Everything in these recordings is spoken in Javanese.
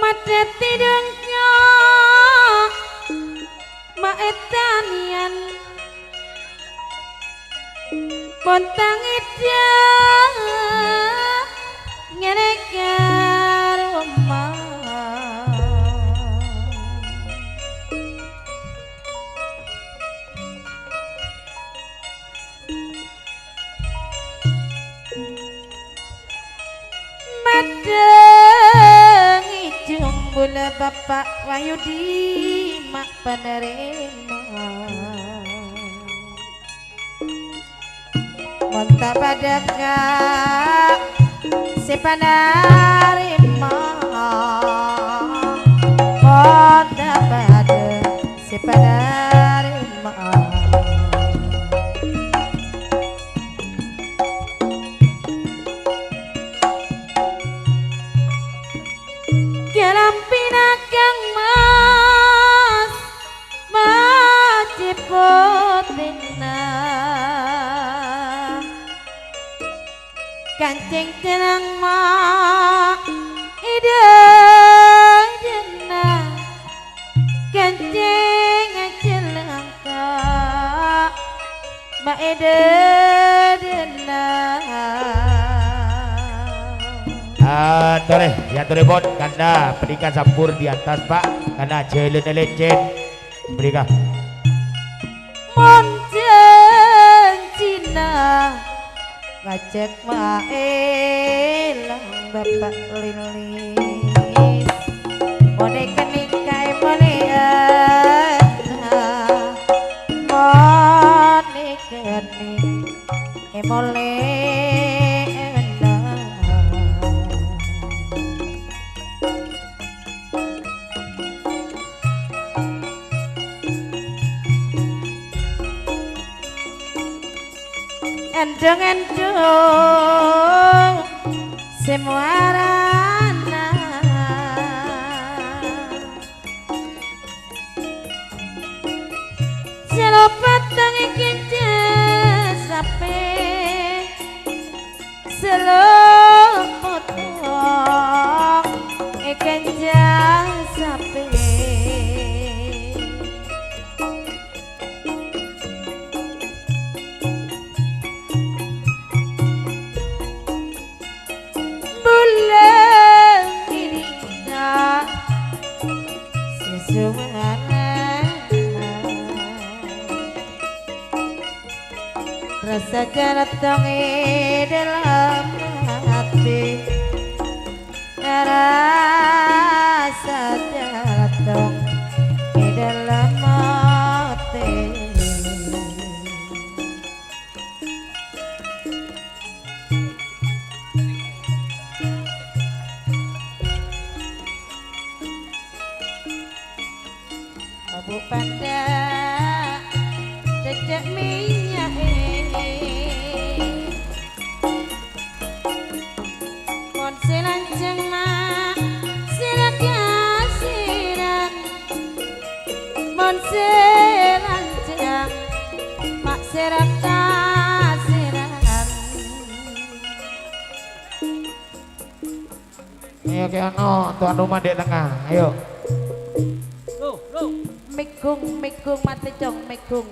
Madati dengnya maetanian pontang ida ngereka rumah madeng ijung bola bapak Wahyudi mak panerima monta padaka si panerima monta pada si panerima Kelampina kang mas macipotina kancing tenang ma ide jena kancing acelangka ma ide jena Tore, ya tore bot, karena berikan sampur di atas pak, karena jalan lecet, berikan. Monjen Cina, ngajak maelang bapak lilis, boneka nikai moliana, boneka nikai moliana. Endong-endong semua rana selopat tangi kinca sape selopot kinca sape rasa jatuh dalam hati rasa jatuh dalam hati Abu pada cecek minyak Silanceng mak sirat kasiran mon silanceng mak sirat kasiran Ayo ke ano, tuan rumah di tengah, ayo. Mikung mati cong mikung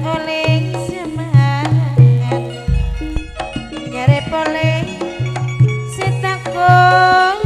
oleh semangat nyari poleh setakongan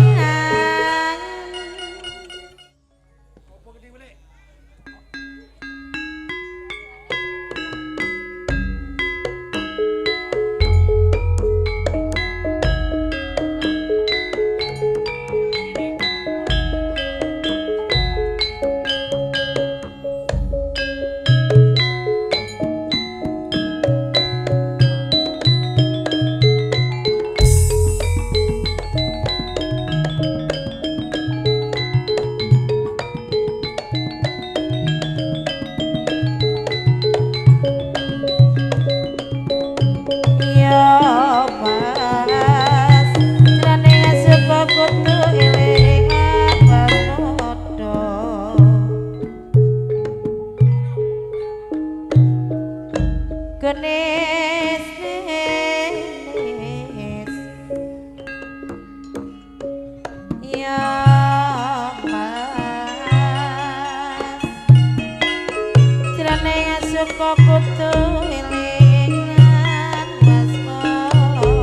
ya mas jroning suka kudu eling mas moko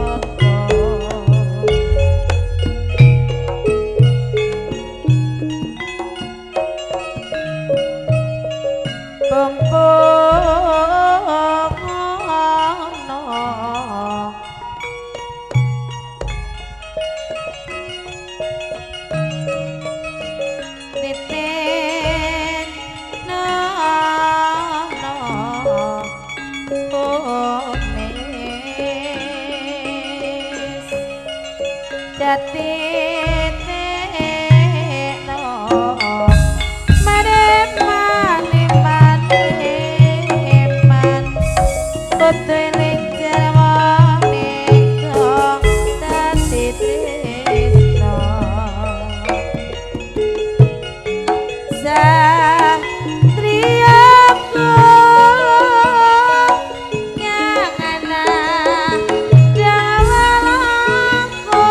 Jati tekno maneman kudu eling jarwane kok dadi tresno satriyaku nyangana dawaku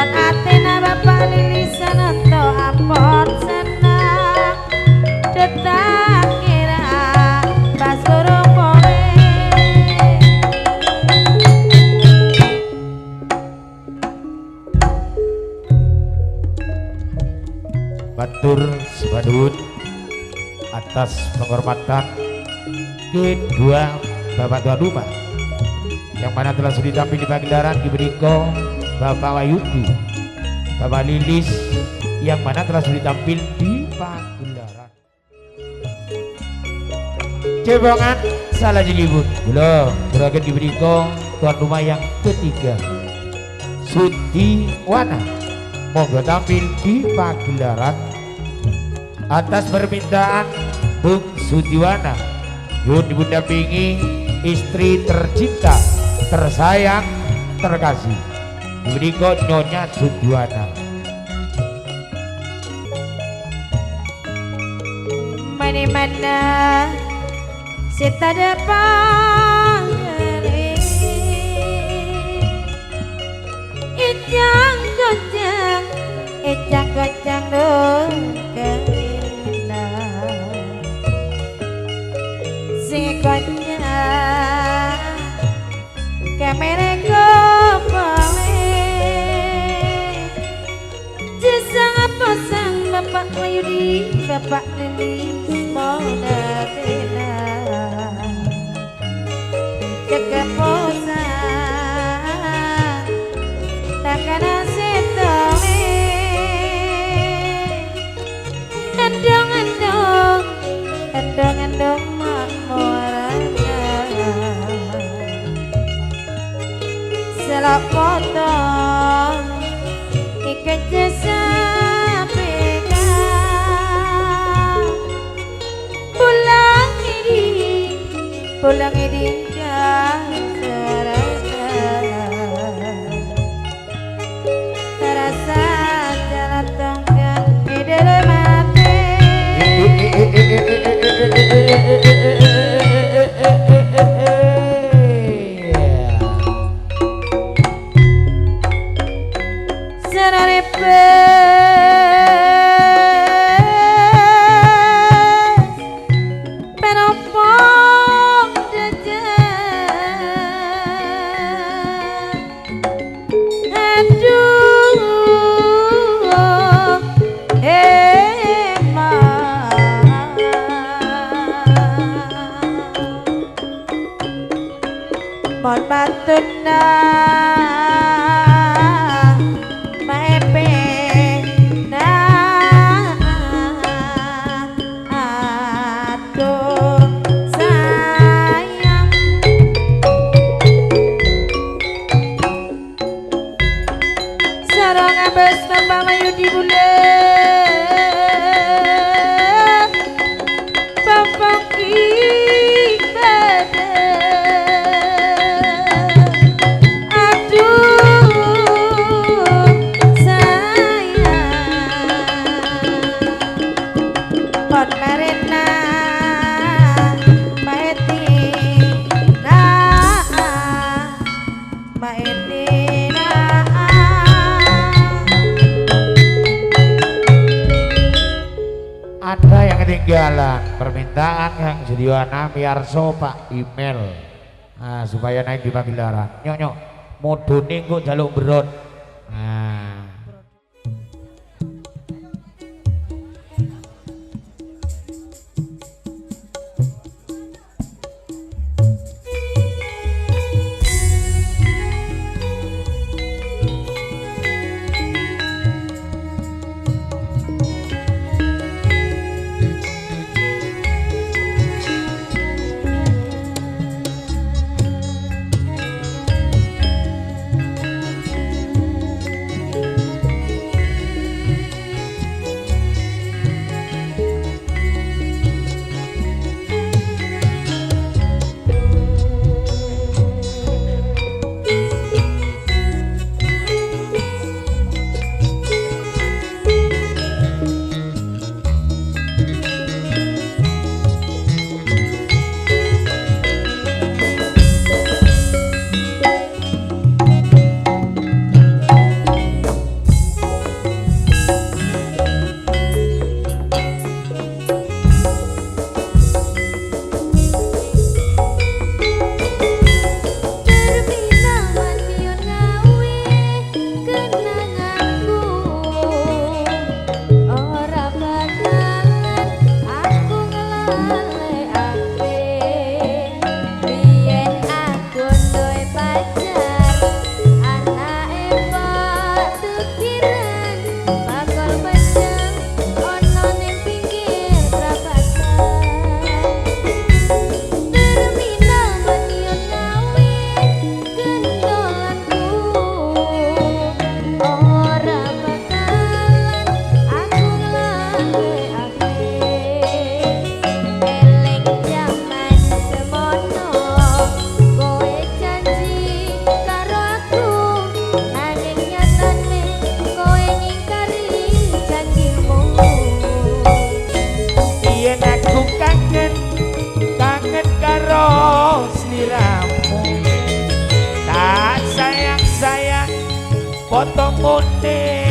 Mon Athena Bapak Lilisan untuk ampun senang Detak kira pas lorong pore Batur sebadut atas penghormatan kedua Bapak tuan rumah yang mana telah sudah tampil di pagelaran diberikan Bapak Wayudi, Bapak Lilis yang mana telah sudah tampil di pagelaran. Cebongan salah jelibut belum terakhir diberikan tuan rumah yang ketiga Sudiwana monggo tampil di pagelaran atas permintaan Bung Sudiwana yun didampingi istri tercinta tersayang terkasih diberikan Nyonya Sudiwana. Mana-mana sita depan Ijang gojang Ijang gojang dong kerina Sing gojang Kamera kepale Jesang apa sang Bapak Wayudi Bapak Lilis Mona Tena Kekeposan Takana setole Endong-endong Endong-endong makmuranya Selok potong Ikat jasa pegang Pulang ini serasa Terasa jalan tonggang Idele mati Mon batuna maepe na aduh sayang sarang abes Bapak Wayudi bule Bapak ada yang ketinggalan permintaan yang Sudiwana miarso Pak email supaya naik di pagelaran nyok modone kok jaluk berot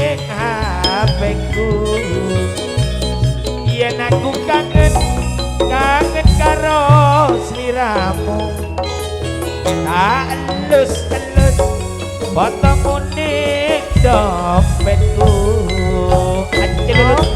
ning HP-ku yen aku kangen karo sliramu tak elus-elus fotomu ning dompetku anjelulus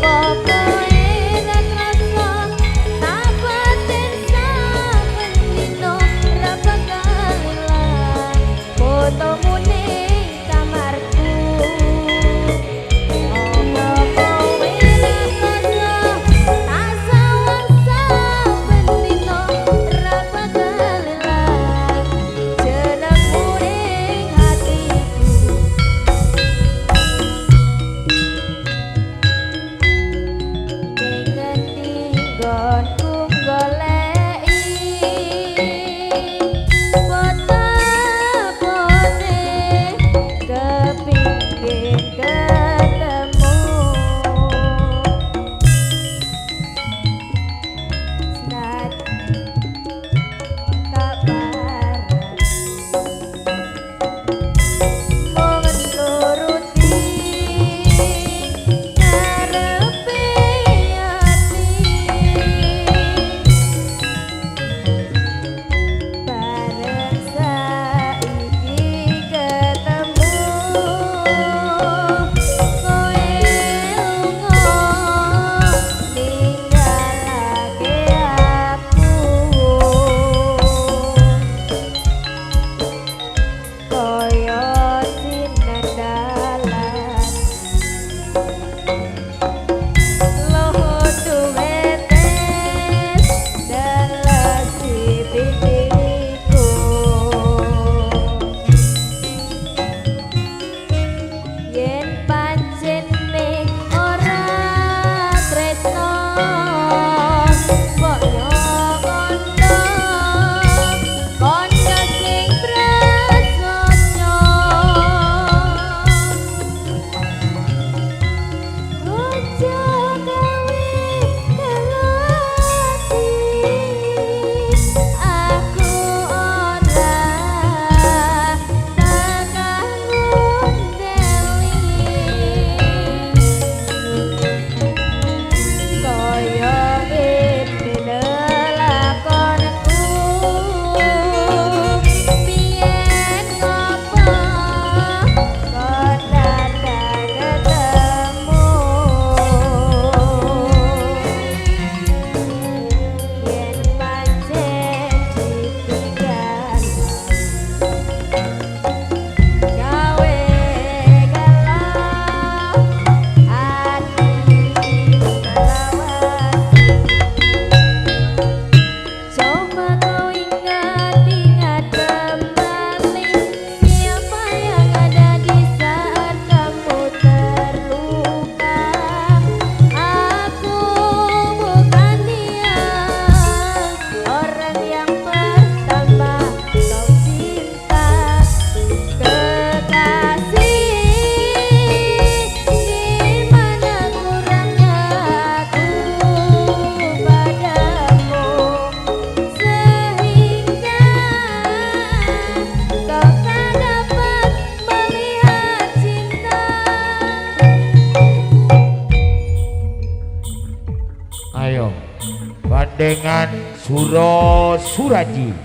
dengan Suro Suraji.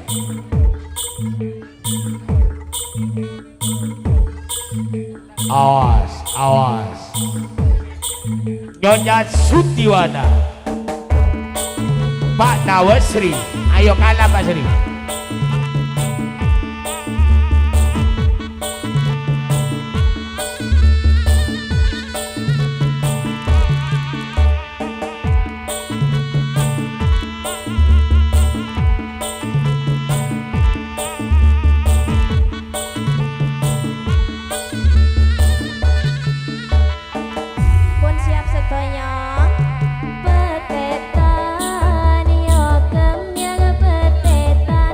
Awas, awas. Nyonya Sutiwana, Pak Nawasri, ayo kalah Pak Sri. Petetan yo kemyang petetan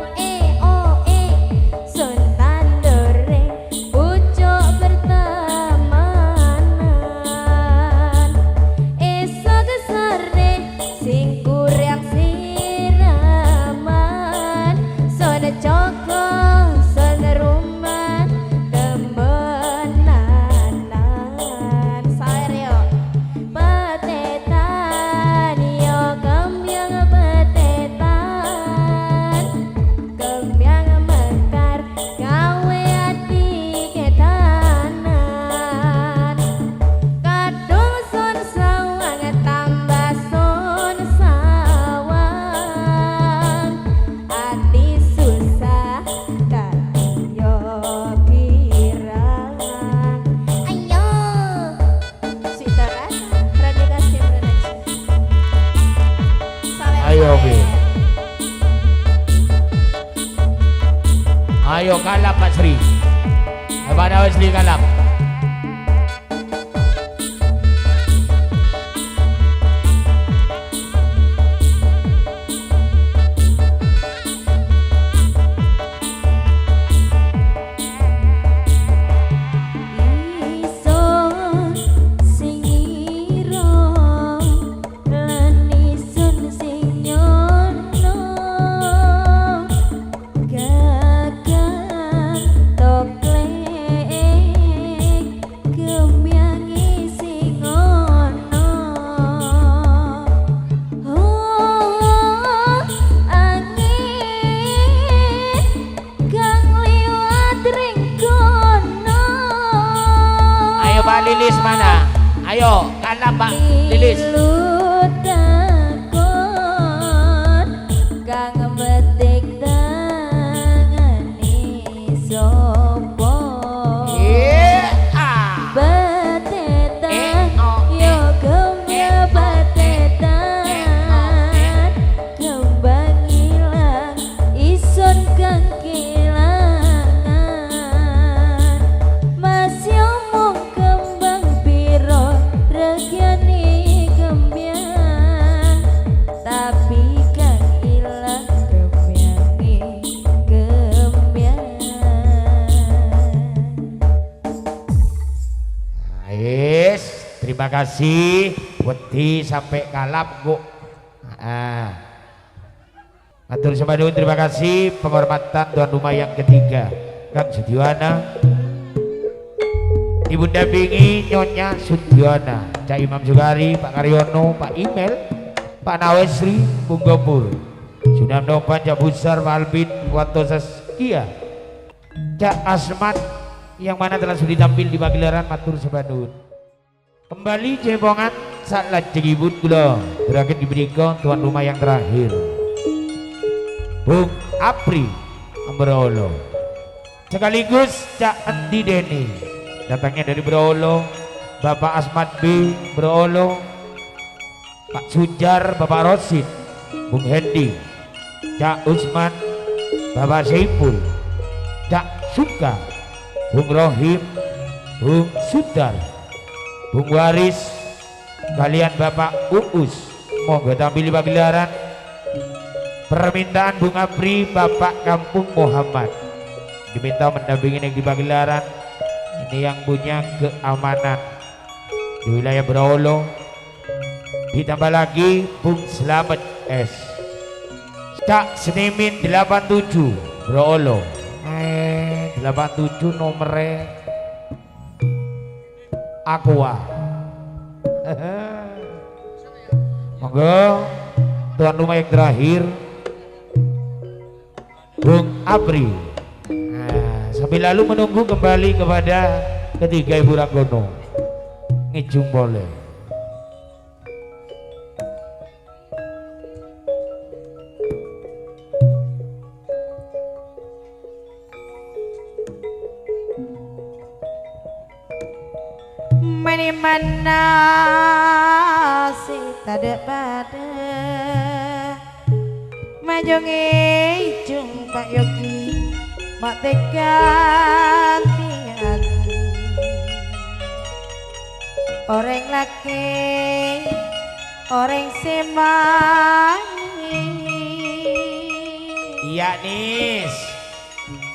Ayo kalap Pak Sri. Kepada Wesley kalap. Pak Lilis mana? Ayo, kalah Pak Lilis. Kang betik tangani sopo. Betetan yo gemya betetan kembang ilang ison kang kelangan masih omong kembang piro regiane gembyang tapi kang ilang gemyange gembyang. Yes, terima kasih. Wedi sampai kalap kok. Matur sembah terima kasih penghormatan tuan rumah yang ketiga Kang Sudioana, Ibu dampingi Nyonya Sudioana, Cak Imam Sugari, Pak Karyono, Pak Imel, Pak Nawesri, Bung Gopur, Sunamno Panjang Besar, Pak Albin, Wanto Saskia, Cak Asmat yang mana telah sudah tampil di pagelaran. Matur sembah nuwun. Kembali cebongan saat lajeng ibut kula terakhir diberikan tuan rumah yang terakhir Bung Apri Ambrolo sekaligus Cak Andi Deni datangnya dari Brolo, Bapak Asmat B Brolo, Pak Sujar, Bapak Rosid, Bung Hendi, Cak Usman, Bapak Seipul, Cak Suka, Bung Rohim, Bung Sudar, Bung Waris, kalian Bapak Uus monggo tampil di pagelaran. Permintaan Bung Apri, Bapak Kampung Muhammad diminta mendampingi di pagelaran. Ini yang punya keamanan di wilayah Brolo. Ditambah lagi Bung Slamet S, Cak Senimin 87 Brolo. 87 nomornya Aqua. Monggo tuan rumah yang terakhir Bung Apri. Sambil lalu menunggu kembali kepada ketiga Ibu Ranggono ngijung boleh. Mana si tada pada majonge ijung Pak Yogi mak tegantian orang laki orang semangi. Iya Nis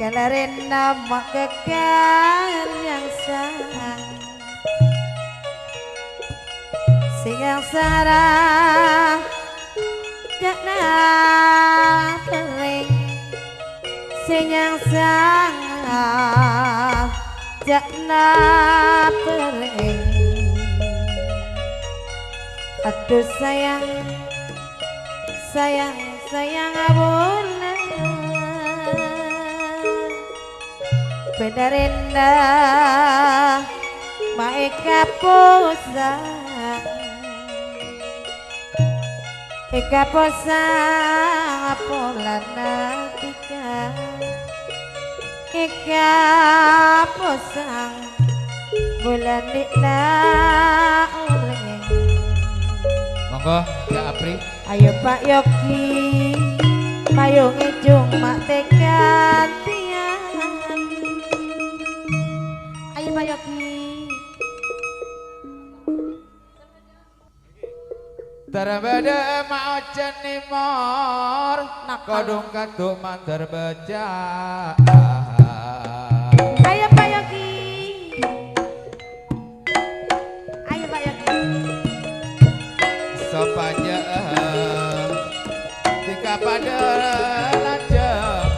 Kalarin nama kekal yang sang Singang sarang jakna tering Sinyang sang jakna tering. Aduh sayang sayang sayang abona Pedarenda maika posa Eka posa polana tika Eka posa bulan dikna oleh. Monggo Cak Apri. Ayo Pak Yogi payung ijung mak tegantian Pak Yogi. Terbeda mau cenimor Nakal. kodong katuk mantar beja. Ayo Pak Yogi. Ayo Pak Yogi. Sopaja tika pada lajeng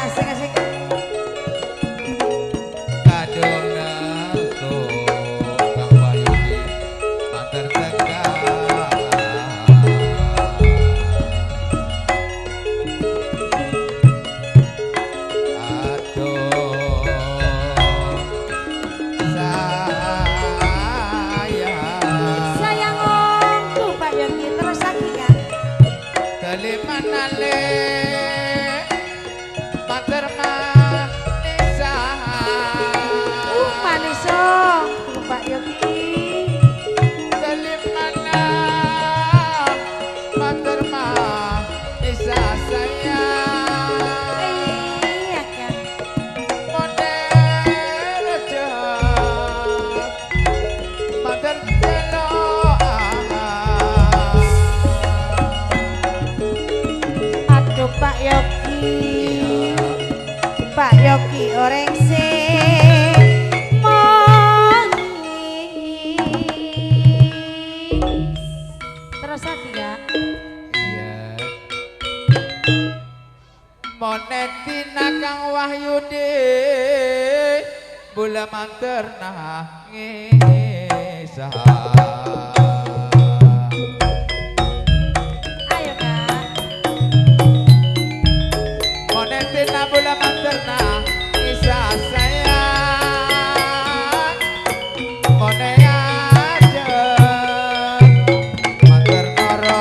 Asik-asik. kadung naku Kang Wahyudi mantar tegak. Aduh Sayang omku Pak Yogi terus lagi ya. Telimanale mater manisa Manis omku Pak Yogi. Telimana mater manisa sayang Iya kan. model aja mater telo Aduh Pak Yogi. Pak Yogi orang manis. Terus lagi ya. iya monetina Kang Wahyudi bola manter nangis Ayo Kak. monetina bola manter nangis sayang mone aja manter noro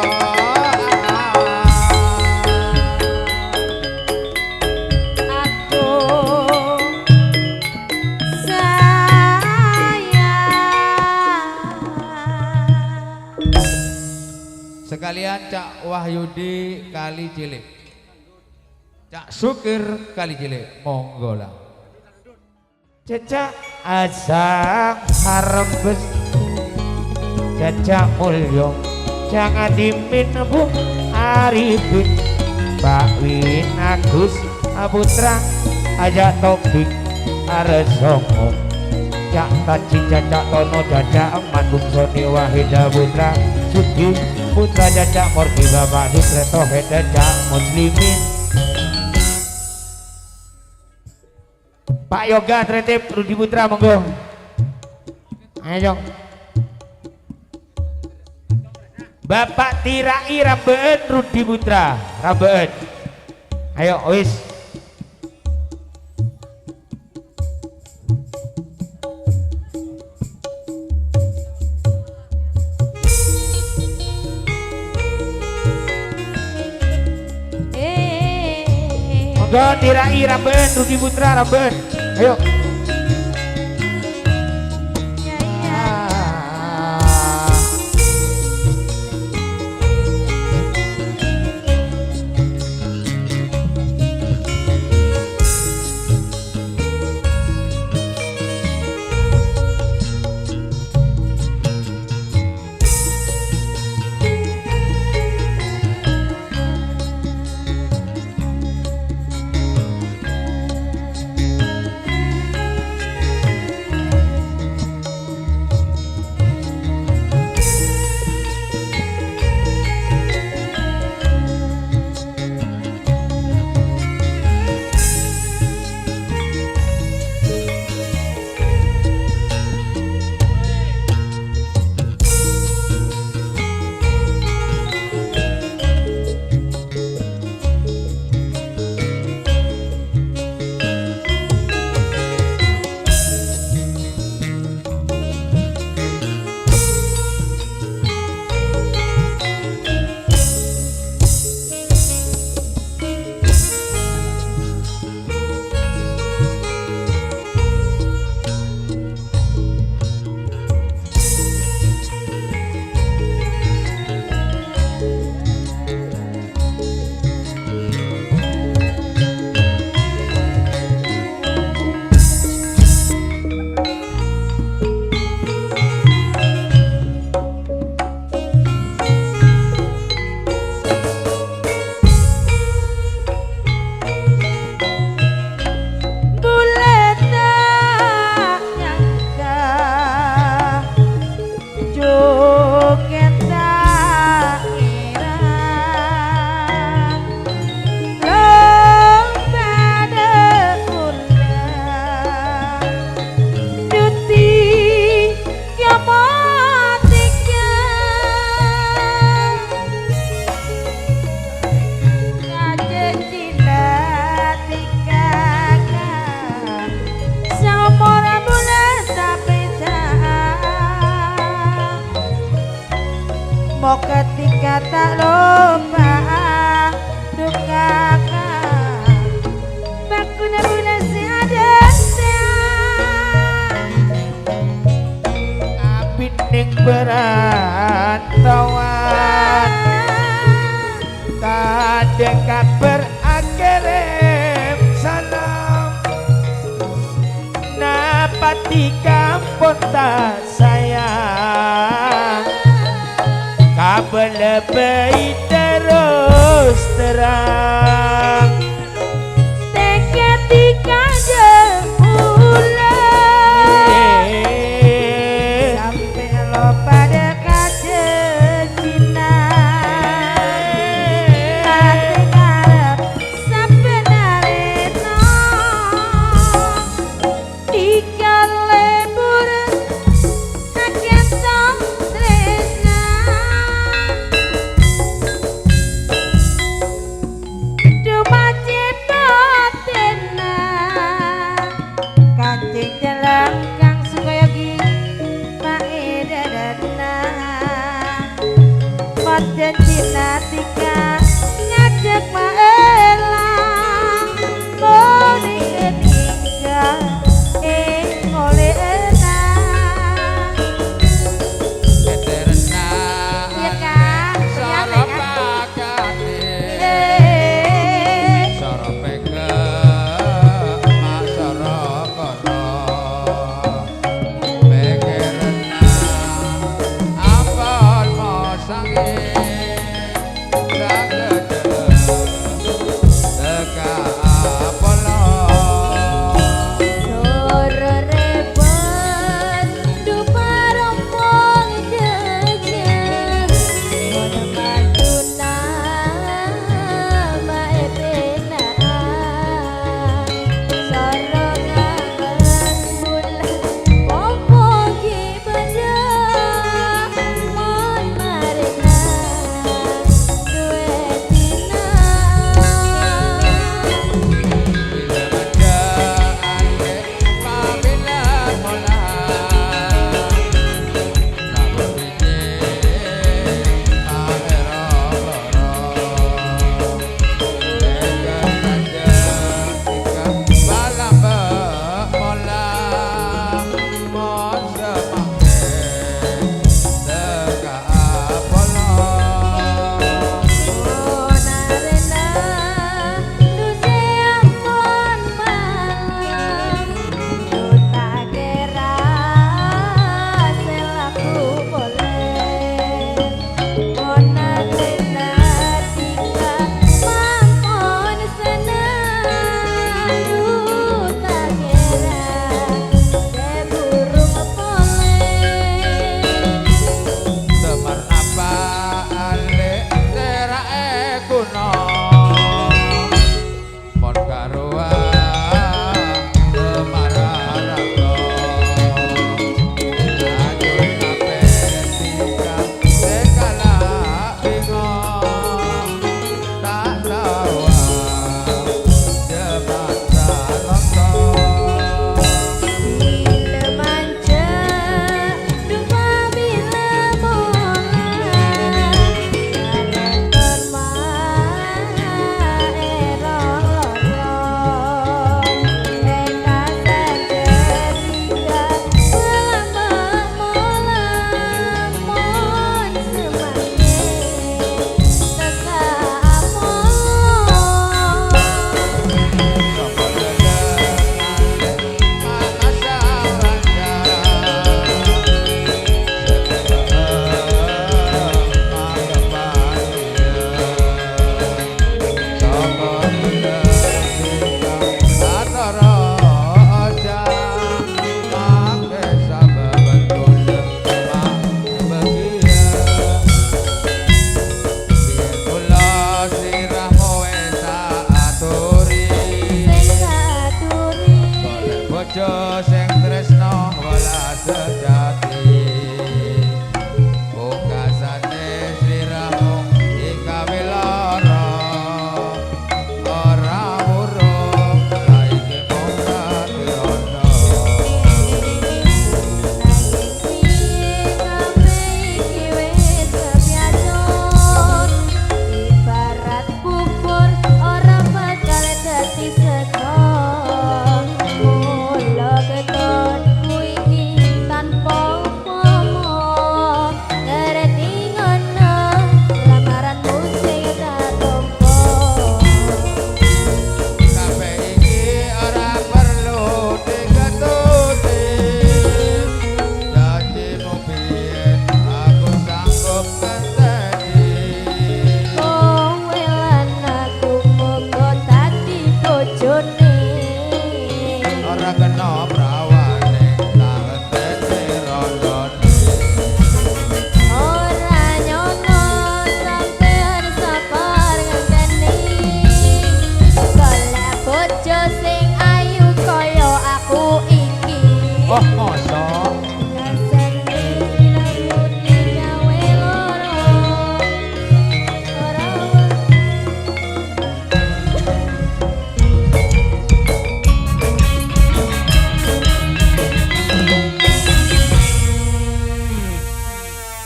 Aduh sayang. sekalian Cak Wahyudi kali cilik Cak Sukir kali cilik monggo lah Cecak asang harembes Cecak mulyo jangan diminum Arifin Pak Win Agus Putra aja topik aresongo Cak Taci Cacak Tono Cacak Eman Bungsoni Wahida Putra Sudi Putra Cacak Morgi Bapak Hidreto Heda Cak Muslimin Pak Yoga Tretip Rudi Putra monggo ayo Jong Bapak Tirai Rambeun Rudi Putra Rambeun ayo wis monggo Tirai Rambeun Rudi Putra Rambeun ayo Ya, ya. tak lupa duka bakuna bulasi ada Apining berantauan tade kabar akirim salam napati kampun tak sayang kabel lebih terus terang ketika ulang sampai lo pada kaca Cina hati ngarep sampai nareno ikan lebur aketong tresna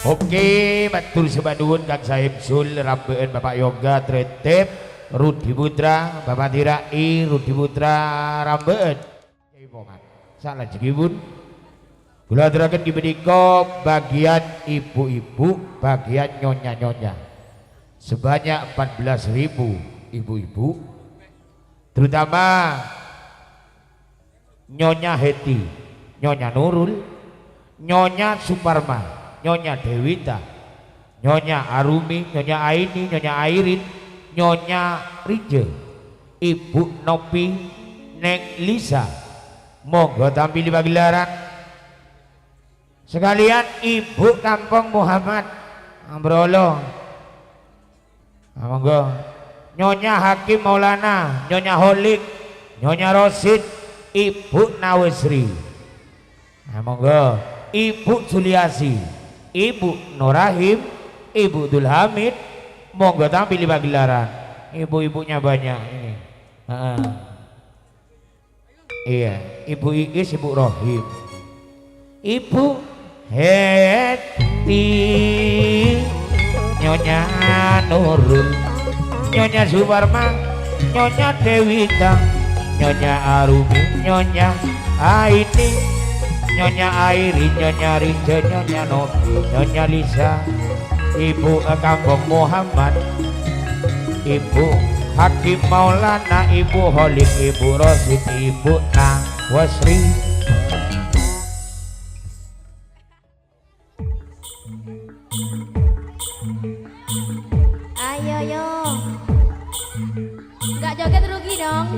Oke, matur sebaduun Kang Sahib Sul, rambeun Bapak Yoga Tretep, Rudi Putra, Bapak Tirai, Rudi Putra, rambeun. Kyai Mongan. Salah jegibun. Kula aturaken kibedika bagian ibu-ibu, bagian nyonya-nyonya. Sebanyak 14.000 ibu-ibu. Terutama Nyonya Heti, Nyonya Nurul, Nyonya Suparma, Nyonya Dewita, Nyonya Arumi, Nyonya Aini, Nyonya Airin, Nyonya Rije, Ibu Nopi, Neng Lisa. Monggo tampil di pagelaran. Sekalian Ibu Kampung Muhammad Ambrolo. Monggo. Nyonya Hakim Maulana, Nyonya Holik, Nyonya Rosid, Ibu Nawesri. Monggo. Ibu Juliasi, Ibu Nurahim, Ibu Dulhamid, monggo tampil di pagelaran. Ibu-ibunya banyak ini. Iya, Ibu Iis, Ibu Rohim, Ibu Heti, Nyonya Nurul, Nyonya Suparma, Nyonya Dewita, Nyonya Arumi, Nyonya Aini, Nyonya Airi, Nyonya Rije, Nyonya Nopi, Nyonya Lisa, Ibu Kampung Muhammad, Ibu Hakim Maulana, Ibu Holik, Ibu Rosid, Ibu Nawasri. Ayo yo, nggak joget rugi dong.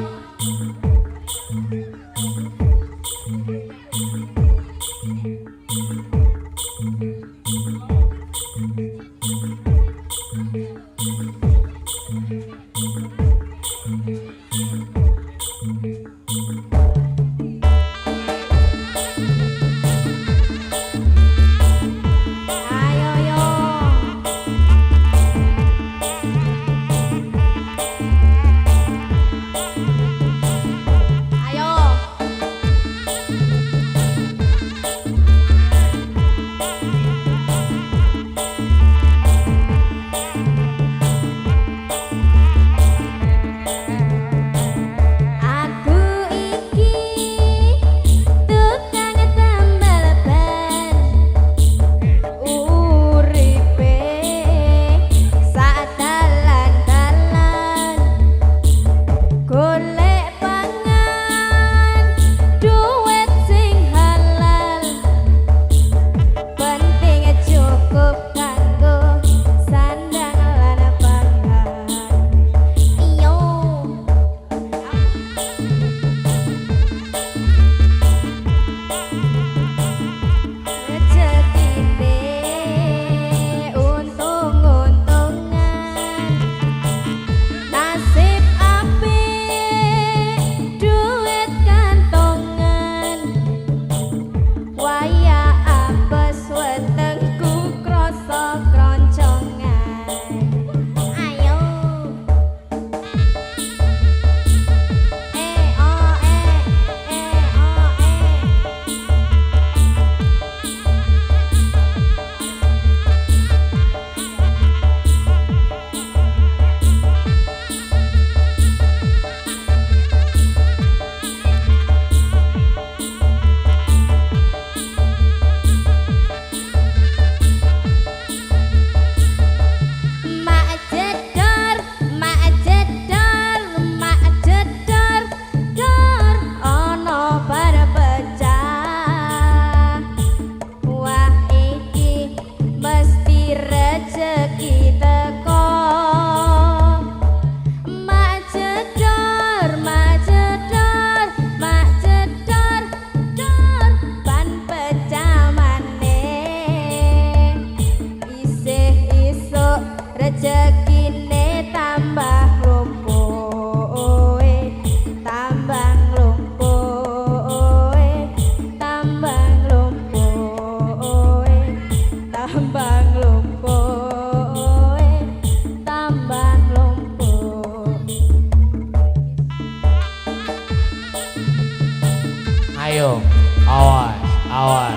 Awas.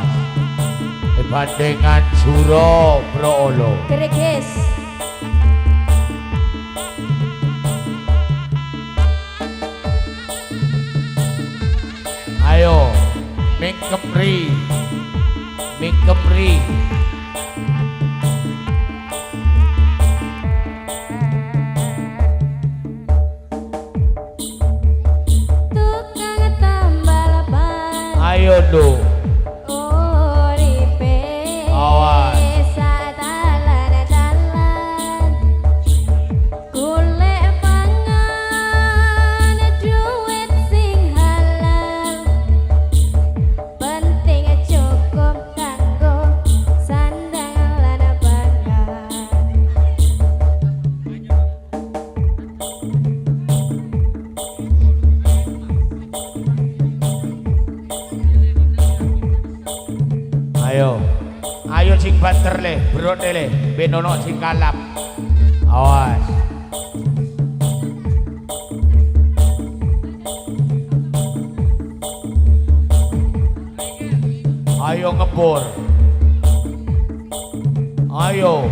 Bandingan Suro Brolo. Gereges. Ayo, Mingkemri. Mingkemri. Tukang tambal ban. Ayo lu. Ayo sing banter le, brot le, benono sing kalap. Awas. Ayo ngebor. Ayo.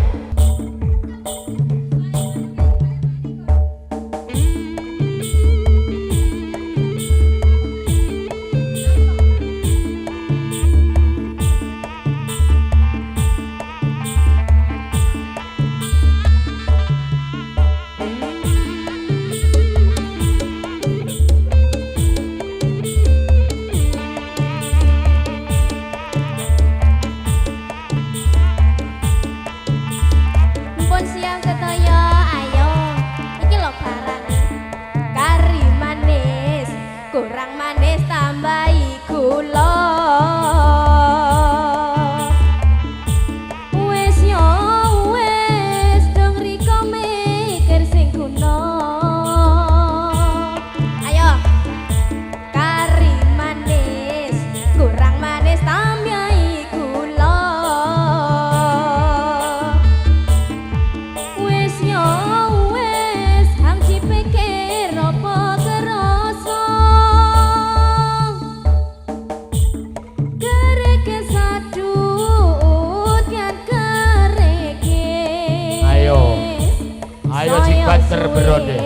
Berode.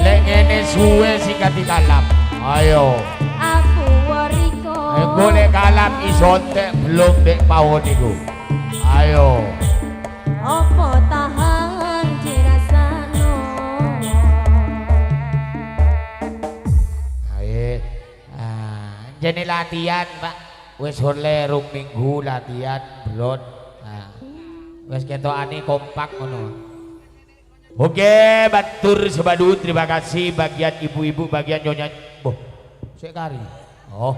Lek ngene suwe sikat kalap. Ayo. Aku wariko. Golek kalap iso entek belum dek pawon iku. Ayo. Apa tahan dirasano. Ayo. Jene latihan, Pak. Wis oleh rung minggu latihan belum. Wis ketokane kompak ngono. Oke, batur sebadut, terima kasih bagian ibu-ibu, bagian nyonya. Boh, sekali. Oh,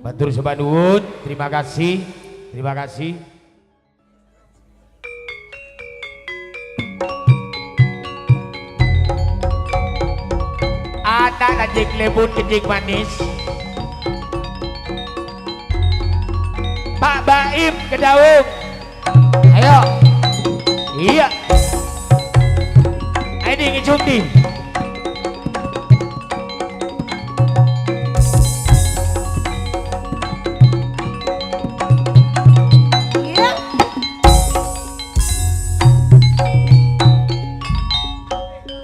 batur sebadut, terima kasih, terima kasih. Anak lanjik lebut kencing manis. Pak Baim ke Daung. Ayo. Iya. Ini ngicung di. Iya.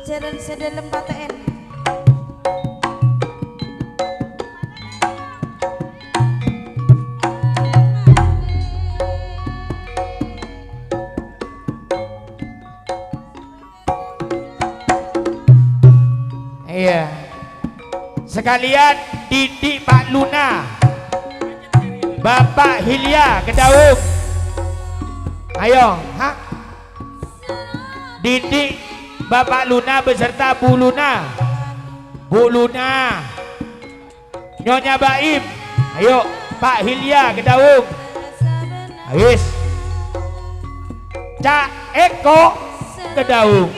Jalan sedalam PTN. Iya. Sekalian Didik Pak Luna, Bapak Hilya Kedaung. Ayo, ha? Didik Bapak Luna beserta Bu Luna. Bu Luna. Nyonya Baim. Ayo, Pak Hilya Kedaung. Ayo. Cak Eko Kedaung.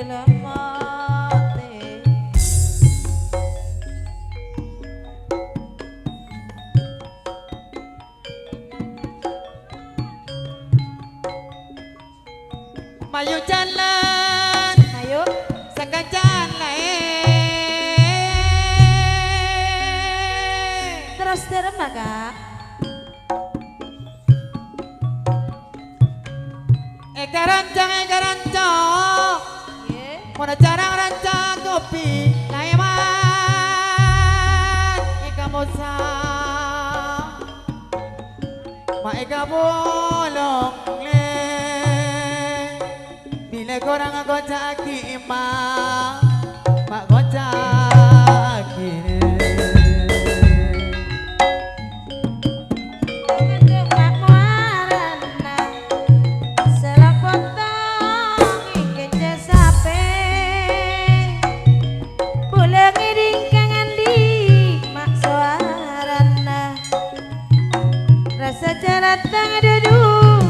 dilemote. Mayu jalan Ayo, sekajan terus direma Kak. eka rancang Nggih. mana jarang rancang kopi naiman eka mosa ma eka bolong le bila korang gojaki imam mak gojaki Ngedek mak muarana, selak potong ingin sape. Boleh ngiring kangen di mak suarana. Rasa jalan tengah duduk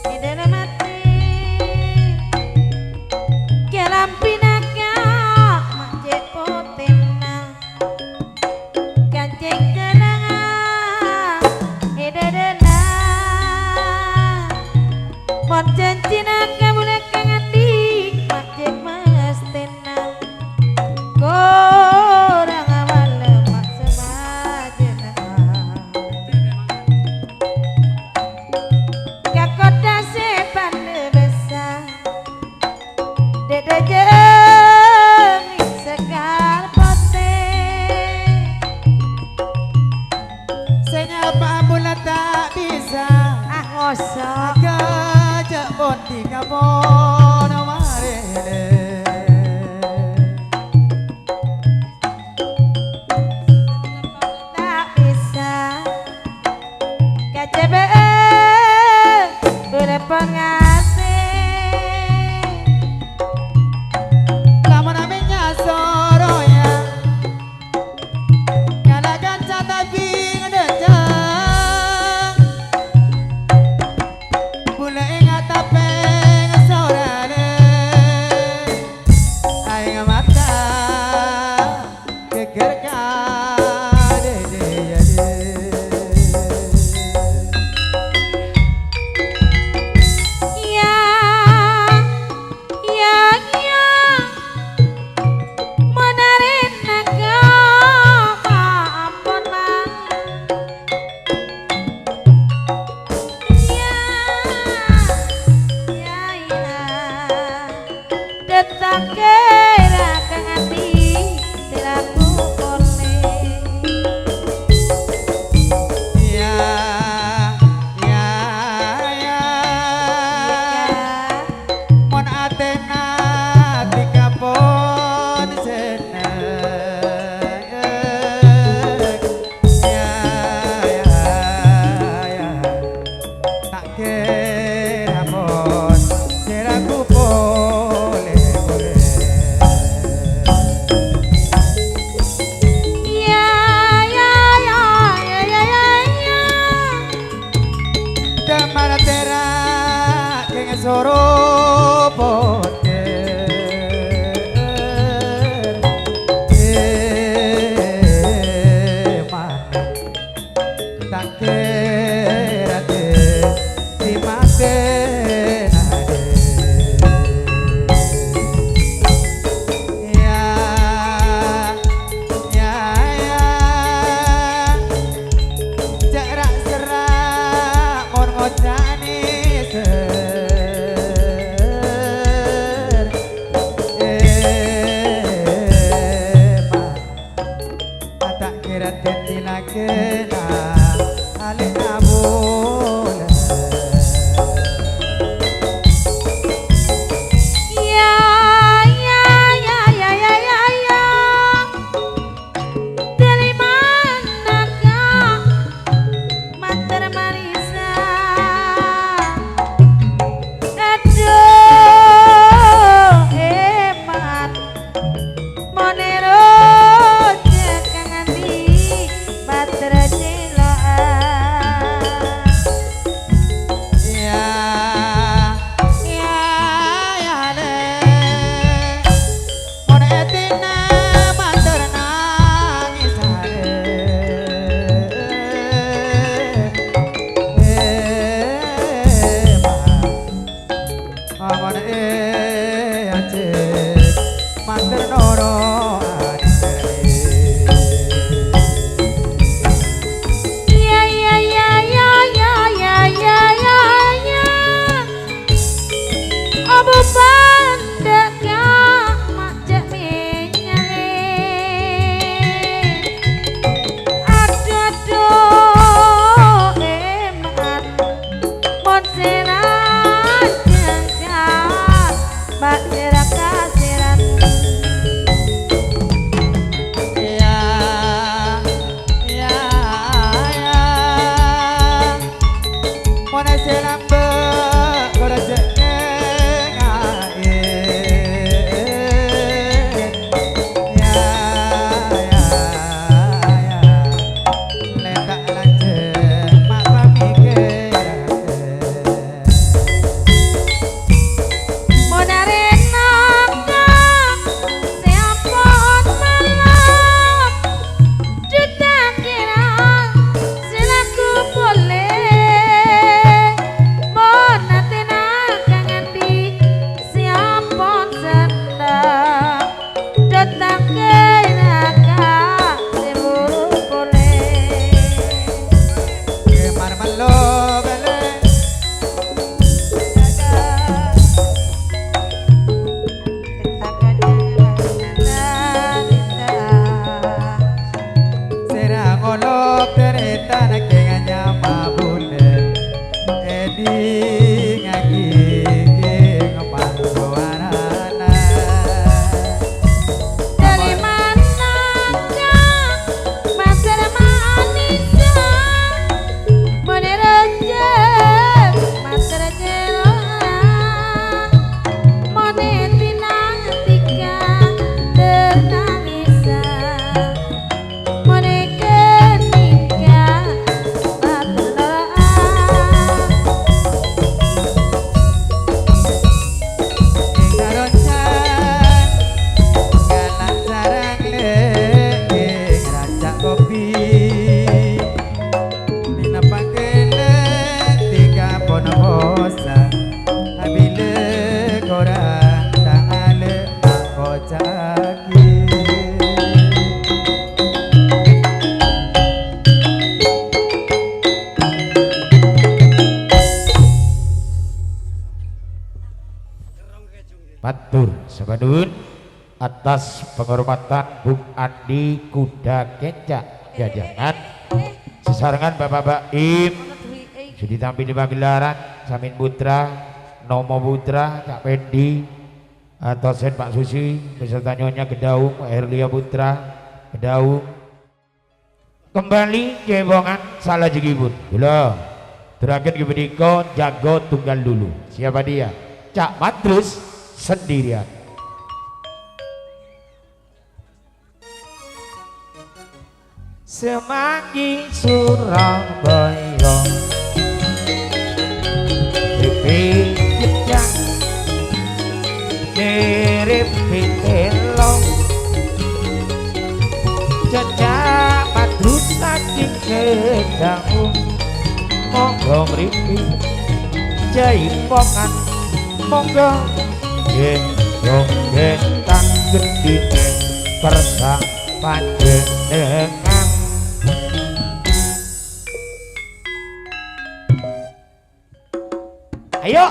di dalam hati. Kelam pinaka mak cek potena. Kancing kenangan edadana. Mon cincina kamu kangen di mak cek mestena. Korang awal mak semajena. Kakoda sepan besar. Dede jemi sekar pote. senyapa bulan tak bisa Ah ngosok. gajak bondi kapono marele Tak bisa KCBE boleh pengasih. kamu namanya soroya nyalakan tapi ngedecang bule ingat tapi ngesorane aing mata geger kade ya Ya, ya, ya, menarik naga ampunan. Ya, ya, ya, detak kira kang ati silaku kone. ya ya ya mon atena tikapon seneng ya ya tak kira mon seraku boleh Ya, ya, ya, ya, ya, ya, ya. damar tera keng soro pote mana tak kira te di mate ya ya ya jarak serak mon ngocani mamon aceh master noro Ya ya ya ya ya ya ya ya ya Abu pandek ya macet menyale Aduh aduh eman mon seran jangka bak serak kasiran ya ya ya mon seram be korajeknya Matur sabadun atas penghormatan Bung Andi Kuda Kencak Jajangan sesarengan Bapak Baim sudah tampil di pagelaran Samin Putra Nomo Putra Cak Pendi atau Sen Pak Susi beserta Nyonya Gedaung Herlia Putra Gedaung kembali jebongan salah jegibun gula terakhir kebedikan jago tunggal dulu siapa dia Cak Matrus sendirian. Semanggi Surabaya Depi jejak mirip pitelo Cacak Matrus saking kedaung monggo mriki jaipongan monggo gendong gendang gedine persang panjenengan ayo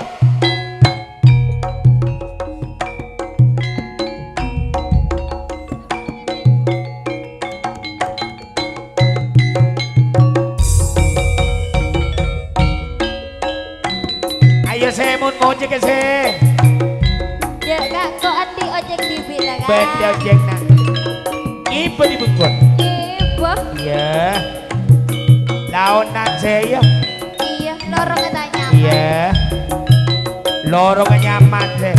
ayo saya mau ojek ke saya Ya kak, kok Andi ojek TV lah kak? beda ojek nak ibu di bengkot Ibu? iya launan saya Iya, lorong katanya iya lorong nyaman saya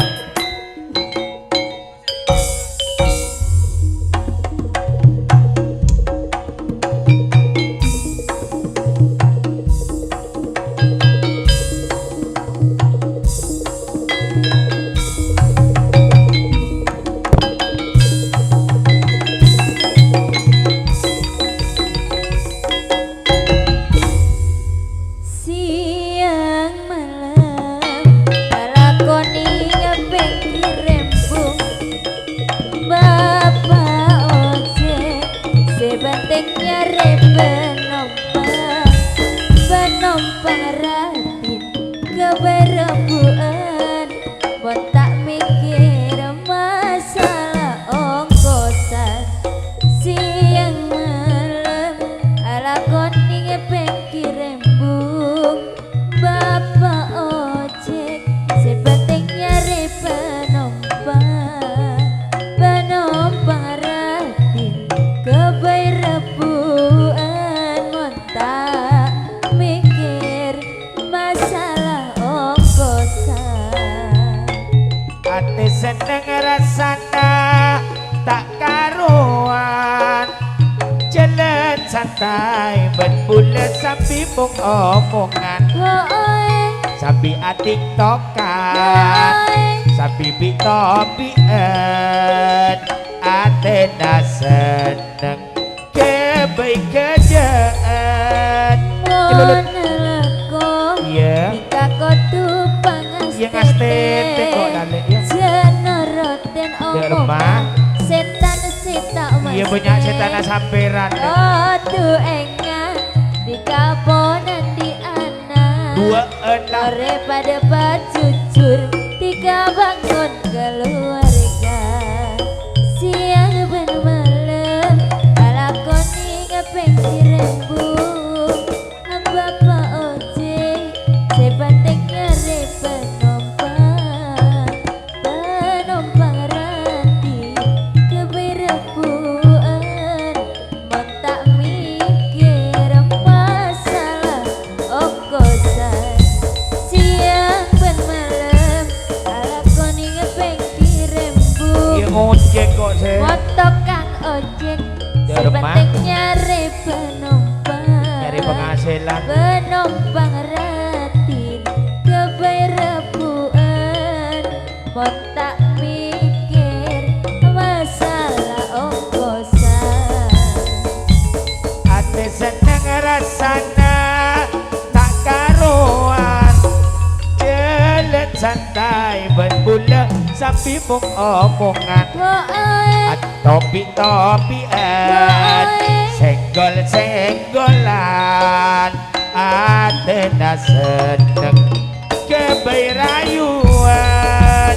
Siang malam balakoni ati seneng rasana tak karuan jalan santai ben bulan sampai mung omongan sampai atik tokan sampai bitopian ate na seneng kebaik kerjaan iya yang astete kok dale ya jenoroten omongan setan setak iya banyak setan samperan aduh engan di kaponan di anak dua enam daripada jujur tiga bangun keluarga siang ben malam alakoni ngepeng dirembung bapak ojek sebantek nyari penumpang rati keberepuan tak mikir masalah okosan siang ben malam alakoni ngepeng dirembung iya ngojek kok saya motor kang ojek sebantek nyari penumpang dari penghasilan penumpang ratin keberepuan mau tak mikir masalah ongkosan ate seneng rasana tak karuan jalan santai ben bulan sampai mung omongan topi-topian senggol-senggolan ate na seneng kebairayuan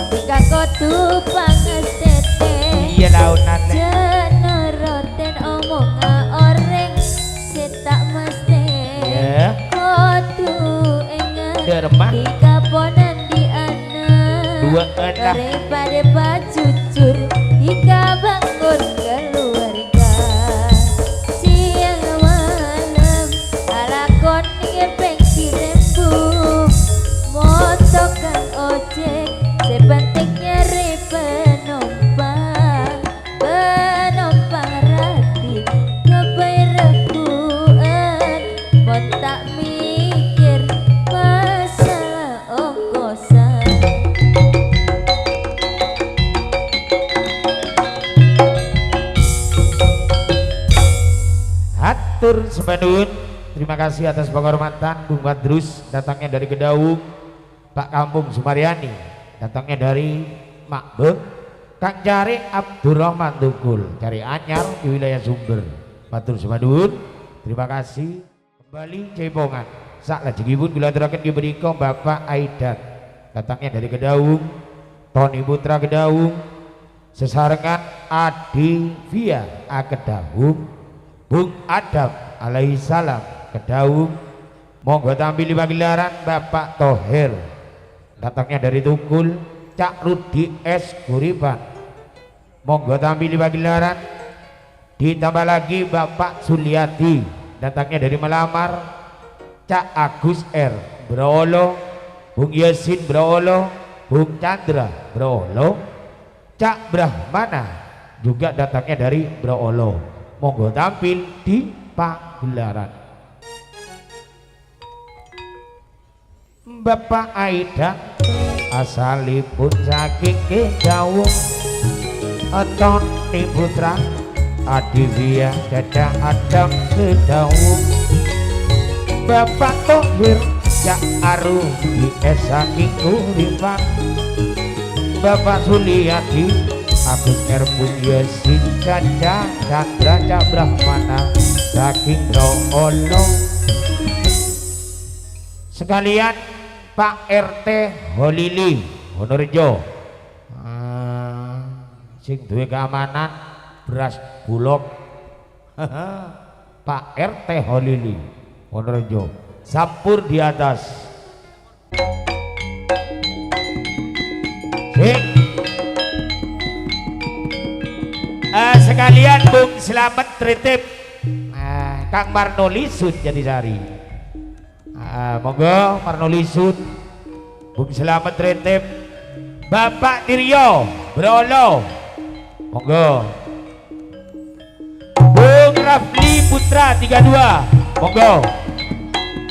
jika kau tupang estete iya launan jenoroten omongan orang setak mesti ya kau tu engan dermah di kaponan di anak dua enam daripada jujur jika bangun keluarga siang malam alakon ngepeng dirembung motokan ojek sebanting nyari penumpang rati keberepuan mau tak mikir masalah ongkosan hatur sepadun terima kasih atas penghormatan Bung Badrus datangnya dari Kedaung Pak Kampung Sumaryani datangnya dari Makbeng Kang Cari Abdurrahman Tungkul cari anyar di wilayah Sumber matur sepadun terima kasih kembali Cepongan sak lajengipun kula aturaken diberikan Bapak Aidan datangnya dari Kedaung Tony Putra Kedaung sesarengan Adi Via Akedaung Bung Adam alaihissalam Kedaung monggo tampil di pagelaran Bapak Toher datangnya dari Tungkul Cak Rudi S Kuripan monggo tampil di pagelaran ditambah lagi Bapak Suliati datangnya dari Melamar Cak Agus R Brolo Bung Yasin Brolo Bung Chandra Brolo Cak Brahmana juga datangnya dari Brolo monggo tampil di pagelaran Bapak Aidan asalipun saking Kedaung Tony Putra Adivia Dada Adam Kedaung Bapak Tohir Cak Aru di saking Kuripan Bapak Suliati Agus Erbun Yasin Caca Chandra Cak Brahmana saking Roolo sekalian Pak RT Holili Honorjo sing duwe keamanan beras bulog Pak RT Holili Honorjo sampur di atas sekalian Bung Selamat Tritip Kang Marno Lisut jadi sari monggo Marno Lisut Bung Selamat Retep Bapak Diryo Brolo monggo. Bung Rafli Putra 32 monggo.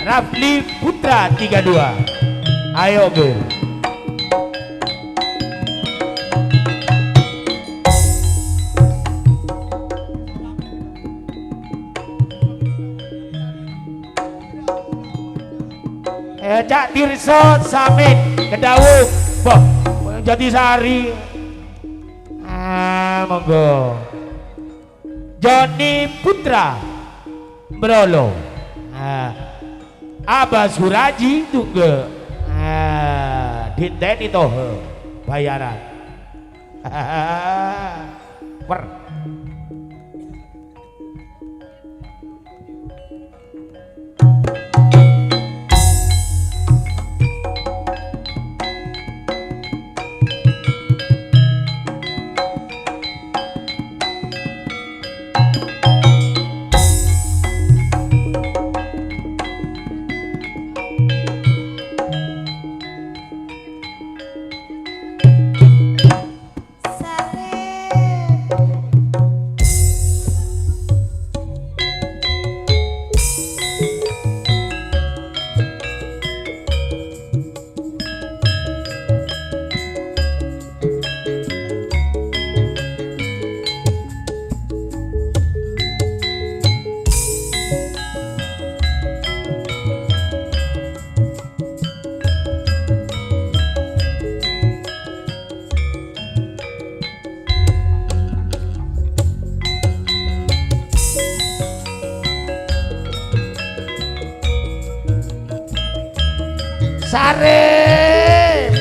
Rafli Putra 32 ayo Bung. Cak Tirso Samit Kedawung boh Jatisari monggo. Joni Putra Brolo Abah Suraji tunggu dinten itu bayaran per Sarip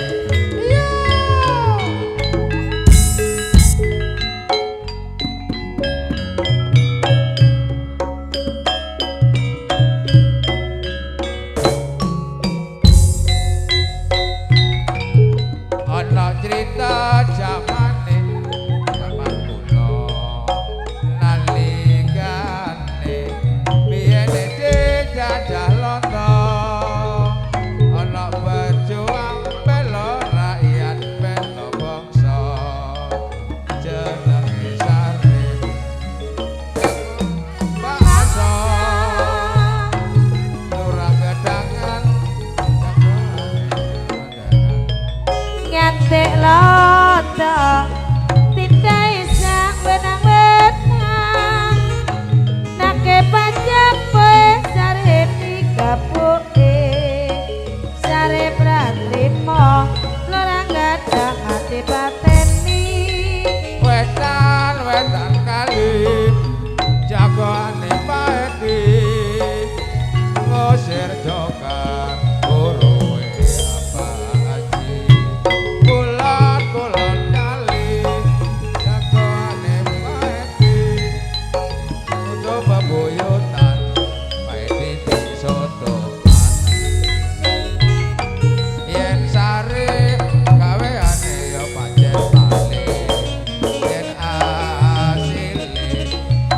ana cerita jamane zaman kuno nalikane biyen dijajah londo ana berjuang bela rakyat bela bangsa jenenge Sarip bahasa lurah gedangan ngantek loto tindai sak benang-benang nake pajak poe Sarip dikapuke Sarip ratrimo lorang gadah hati pateni wetan kali jagoane paeti ngosir jokar uruwe apa aji kulon kali jagoane paeti coba boyotan paeti di soto yen Sarip gaweane ya pancen tali yen asile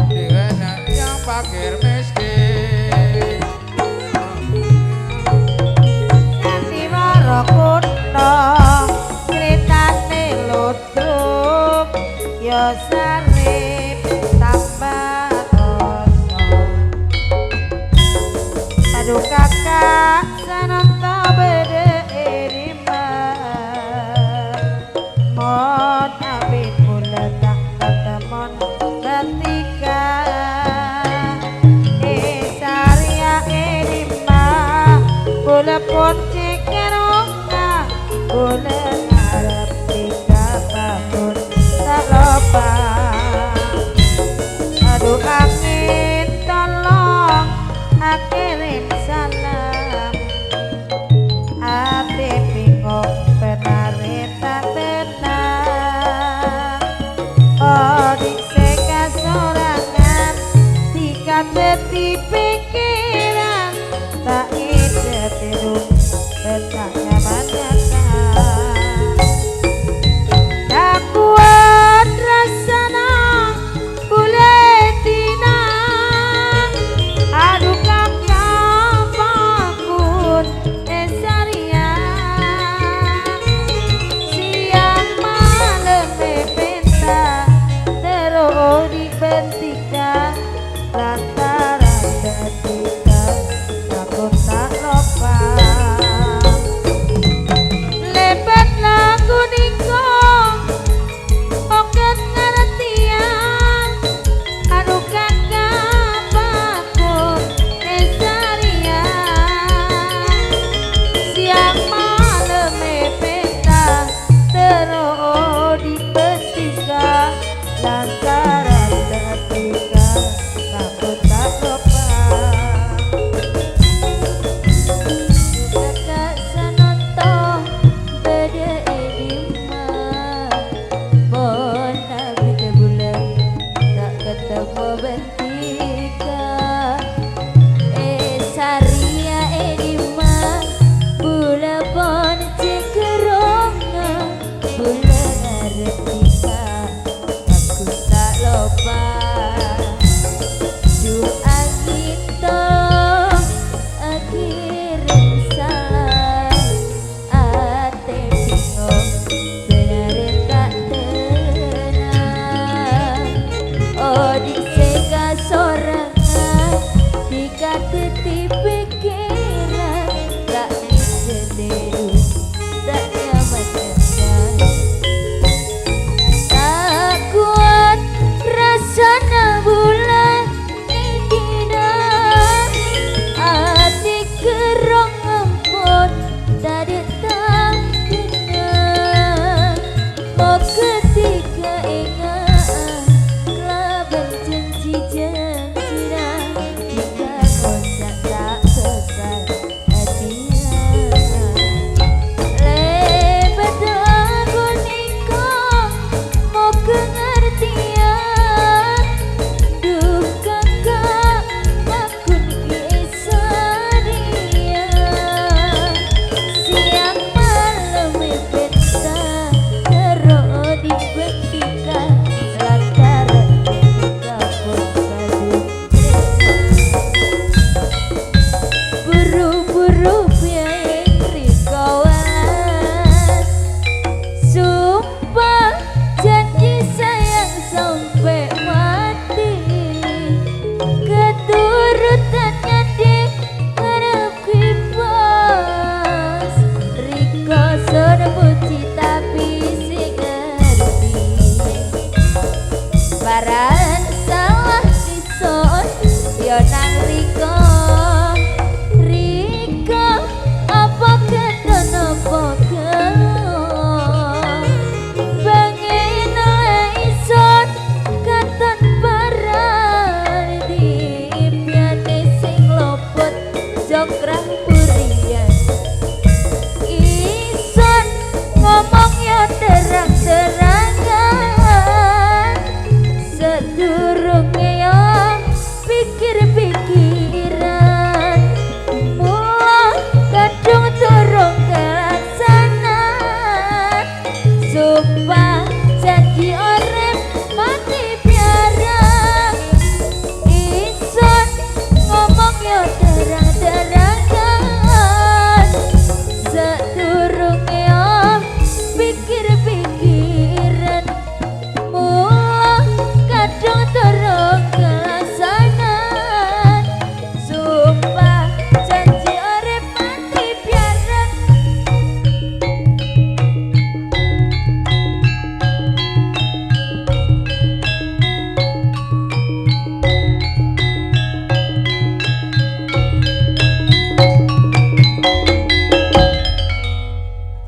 diwene yang fakir miskin nganti waro kutha critane ludruk ya Sarip tambah rasa aduh kakak sananta bede mon abin mula tak ketemon ketika Saria erima bola pun cekerongga bola harap tiga tahun tak lupa aduh angin tolong akhirin salam ati bingung penari tak tenang oh diseka sorangan dikatet di pikiran tak ide tidur betah nyaman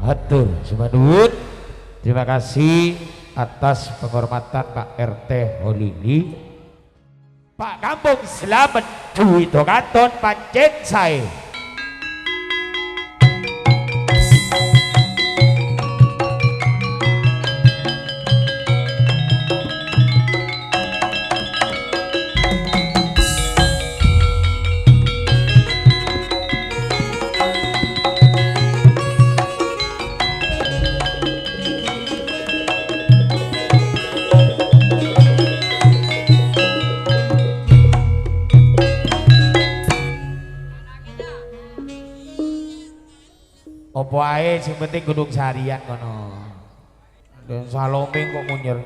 Hatur Sumanun. Terima kasih atas penghormatan Pak RT Holili, Pak Kampung Selamet Dwi Dokaton pancen sae. Opo ae sing penting Gunung Sarian kono. Dan Salome kok munyer.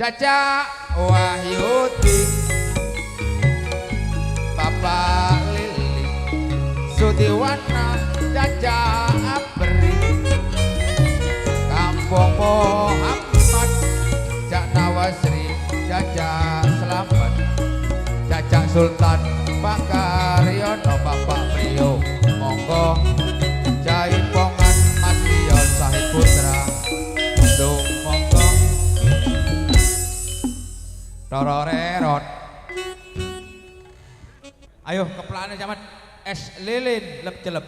Caca Wahyudi, Bapak Lili Sudiwana, Caca Abri, Kampung Muhammad, Cak Nawasri, Caca Selamat, Caca Sultan, Pak Karyono, Bapak Priyo, monggo Jaipongan Mas Tio Sahid Putra, Dung monggo Dororerot. Ayo keplane camat es lilin lep celep.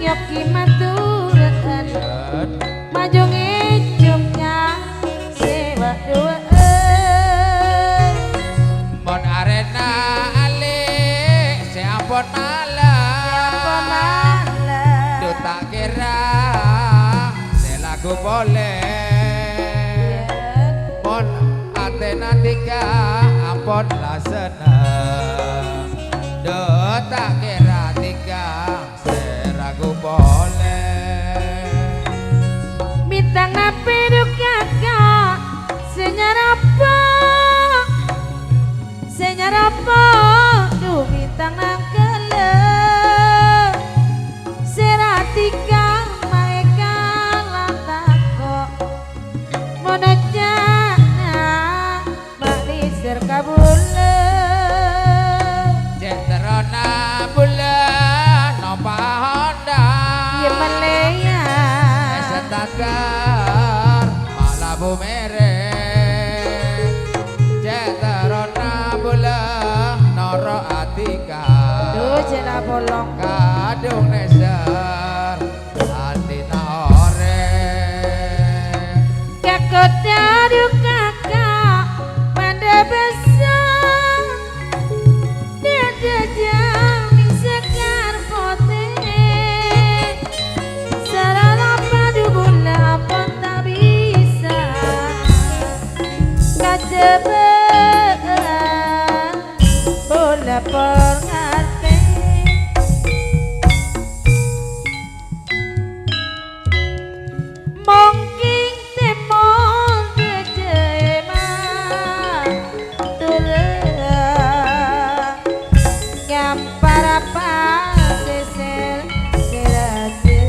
Yoki maturan maju ngejumnya sewa dua Mon arena ale seampun malam duta kira selaku boleh Mon Athena tiga ampun lah seneng duta kira tiga aku boleh bintang nape du kakak senyarapa du bintang nang kele seratika maeka latako monajana bali serkabule jenterona bulan nompah Tagar Malabu mereng Cetarona bulan Noro atika Duh jena bolong Kadung neser Andina oreng Kakoda du kakak Pada besar Dada jami sekar pote Sararapa du bola pun tak bisa Kacebean bola pengerti Mungkin temon kejema Tulah Gampar apa sesel serase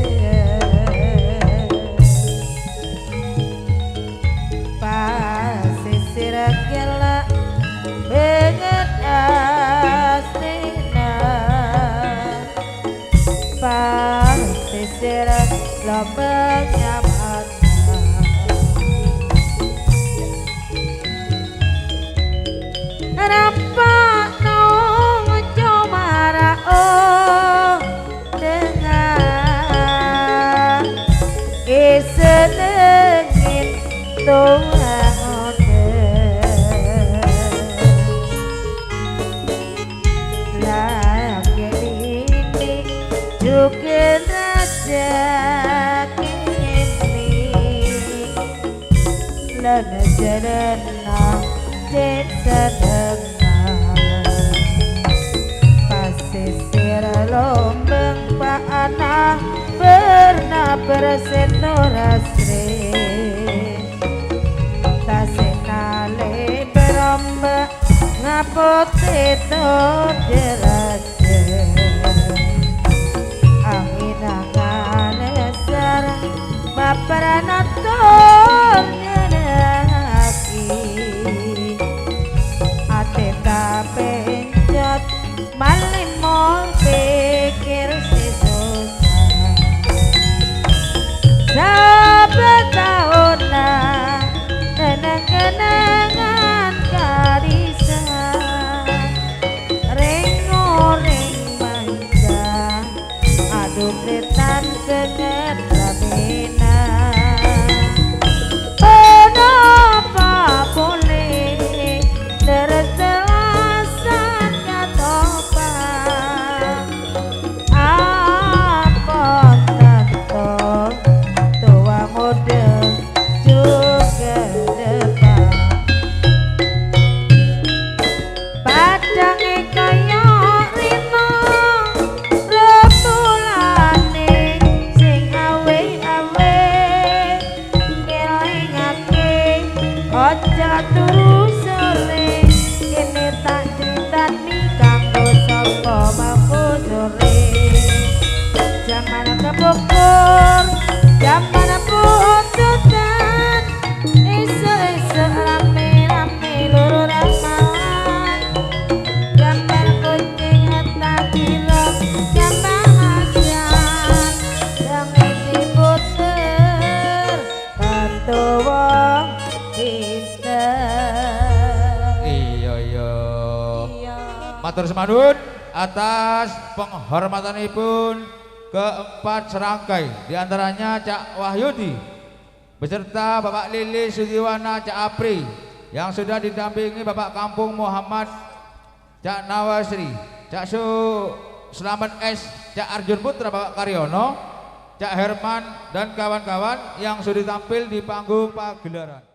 Pasisir gela banget astina Pasisir lobanya Rapa nong comara oh dengan isenengin Tuhan lagi ini juga raja kini lana jalan sedengah pasisir lombeng paana pernah bersentorasri tasenale beromba ngapote to derase angin angane sarang baparanator Ateta penjot malimor pikir sesusah Sabat tahunan kenang-kenangan karisan Ring-ring manja aduk letan kenget labina Kenapa boleh tertelasan katopan Apa tentu tua muda juga depan Aja turu sore kene tak critani kanggo sapa mangko sore. Zaman kepukul, zaman puntutan, iso-iso rame-rame loro ramalan. Gambar kucing tak kira gambar ajan, yang diputer kanto wong pinter. Iya. Iya. Matur semanun atas penghormatanipun keempat serangkai, diantaranya Cak Wahyudi beserta Bapak Lili Sudiwana Cak Apri yang sudah didampingi Bapak Kampung Muhammad Cak Nawasri, Cak Su Selamat S, Cak Arjun Putra Bapak Karyono, Cak Herman dan kawan-kawan yang sudah tampil di panggung pagelaran.